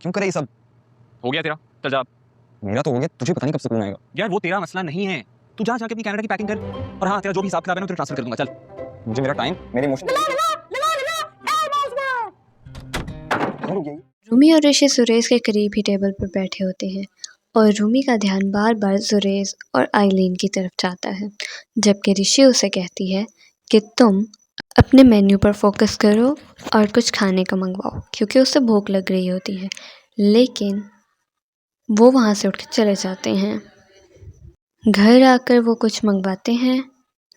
क्यों करे ये सब? हो गया तेरा, चल जा। मेरा तो हो गया, तुझे पता नहीं कब सुकून आएगा। यार वो तेरा मसला नहीं है, तू जा जाके अपनी कनाडा की पैकिंग कर, और हाँ तेरा जो भी हिसाब किताब है ना तेरे ट्रांसफर कर दूंगा। चल मुझे मेरा टाइम, मेरे इमोशन। रूमी और ऋषि सुरेश के करीब ही टेबल पर बैठे होते हैं और रूमी का ध्यान बार बार सुरेश और आइलीन की तरफ जाता है, जबकि ऋषि उसे कहती है कि तुम अपने मेन्यू पर फोकस करो और कुछ खाने का मंगवाओ, क्योंकि उसे भूख लग रही होती है। लेकिन वो वहाँ से उठ के चले जाते हैं। घर आकर वो कुछ मंगवाते हैं।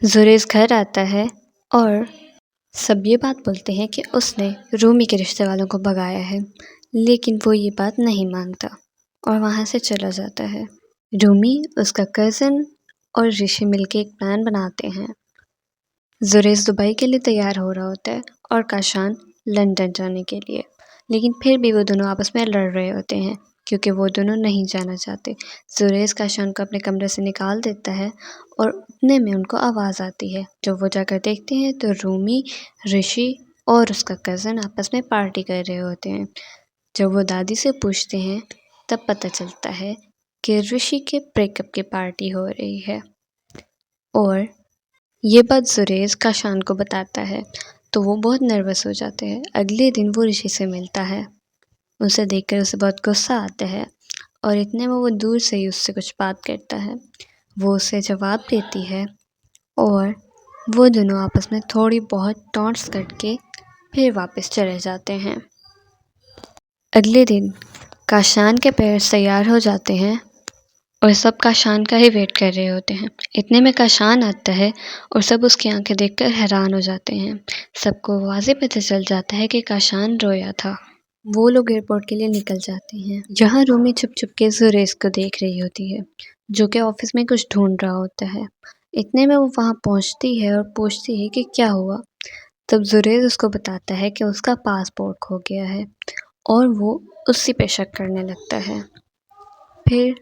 सुरेश घर आता है और सब ये बात बोलते हैं कि उसने रूमी के रिश्ते वालों को भगाया है, लेकिन वो ये बात नहीं मानता और वहाँ से चला जाता है। रूमी, उसका कज़न और ऋषि मिलके एक प्लान बनाते हैं। सुरेश दुबई के लिए तैयार हो रहा होता है और काशान लंदन जाने के लिए, लेकिन फिर भी वो दोनों आपस में लड़ रहे होते हैं क्योंकि वो दोनों नहीं जाना चाहते। सुरेश काशान को अपने कमरे से निकाल देता है और उतने में उनको आवाज़ आती है। जब वो जाकर देखते हैं तो रूमी, ऋषि और उसका कज़न आपस में पार्टी कर रहे होते हैं। जब वो दादी से पूछते हैं तब पता चलता है कि ऋषि के ब्रेकअप की पार्टी हो रही है और ये बात सुरेश काशान को बताता है तो वो बहुत नर्वस हो जाते हैं। अगले दिन वो ऋषि से मिलता है। उसे देखकर उसे बहुत गुस्सा आता है और इतने में वो दूर से ही उससे कुछ बात करता है। वो उसे जवाब देती है और वो दोनों आपस में थोड़ी बहुत टॉन्ट्स करके फिर वापस चले जाते हैं। अगले दिन काशान के पेरेंट्स तैयार हो जाते हैं और सब काशान का ही वेट कर रहे होते हैं। इतने में काशान आता है और सब उसकी आंखें देखकर हैरान हो जाते हैं। सबको वाज़े पता चल जाता है कि काशान रोया था। वो लोग एयरपोर्ट के लिए निकल जाते हैं, जहाँ रूमी छुप छुप के सुरेश को देख रही होती है, जो कि ऑफिस में कुछ ढूंढ रहा होता है। इतने में वो वहाँ पहुँचती है और पूछती है कि क्या हुआ। तब सुरेश उसको बताता है कि उसका पासपोर्ट खो गया है और वो उसी पे शक करने लगता है। फिर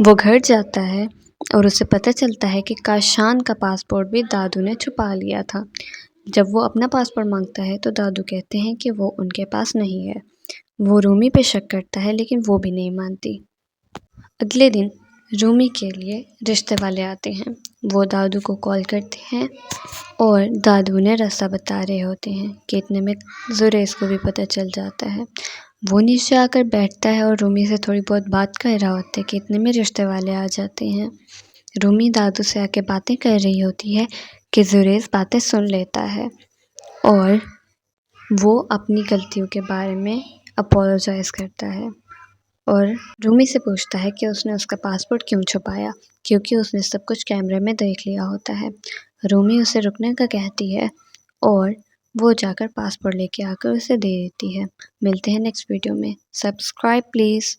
वो घर जाता है और उसे पता चलता है कि काशान का पासपोर्ट भी दादू ने छुपा लिया था। जब वो अपना पासपोर्ट मांगता है तो दादू कहते हैं कि वो उनके पास नहीं है। वो रूमी पे शक करता है लेकिन वो भी नहीं मानती। अगले दिन रूमी के लिए रिश्ते वाले आते हैं। वो दादू को कॉल करते हैं और दादू ने रास्ता बता रहे होते हैं कि इतने में सुरेश को भी पता चल जाता है। वो नीचे आकर बैठता है और रूमी से थोड़ी बहुत बात कर रहा होता है कि इतने में रिश्ते वाले आ जाते हैं। रूमी दादू से आके बातें कर रही होती है कि सुरेश बातें सुन लेता है और वो अपनी गलतियों के बारे में अपोलोजाइज़ करता है और रूमी से पूछता है कि उसने उसका पासपोर्ट क्यों छुपाया, क्योंकि उसने सब कुछ कैमरे में देख लिया होता है। रूमी उसे रुकने का कहती है और वो जाकर पासपोर्ट लेके आकर उसे दे देती है। मिलते हैं नेक्स्ट वीडियो में। Subscribe please.